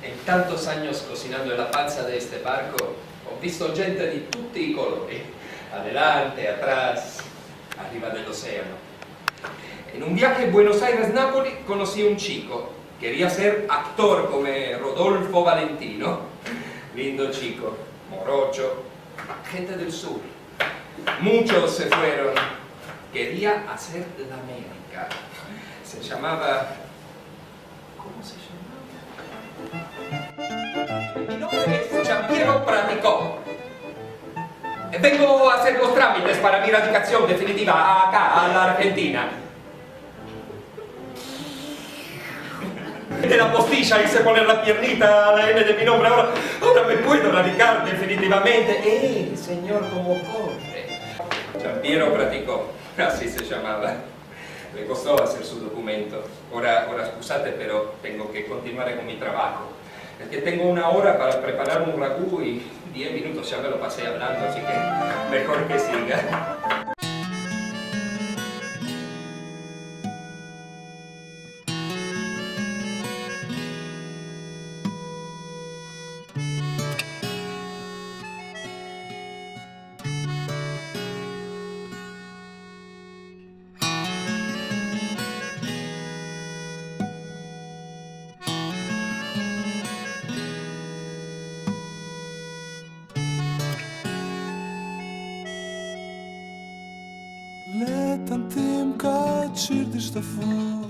En tantos años cocinando en la panza de este barco, ho visto gente di tutti i colori, adelante, atrás, arriba del océano. En un viaje en Buenos Aires-Nápoles conocí a un chico. Quería ser actor como Rodolfo Valentino. Lindo chico, morocho, gente del sur. Muchos se fueron. Quería hacer la América. Se llamaba... ¿Cómo se llamaba? Mi nombre es Giampiero Praticò. Vengo a hacer los trámites para mi radicación definitiva acá, a la Argentina. De la postilla hice poner la piernita a la N de mi nombre. Ahora me puedo radicar definitivamente. Señor, cómo corre. Giampiero Praticò, así se llamaba. Le costó hacer su documento. Ahora scusate, pero tengo que continuar con mi trabajo. Es que tengo una hora para preparar un ragú y 10 minutos ya me lo pasé hablando, así que mejor que siga. Let an tim ka qyrë të shtëfon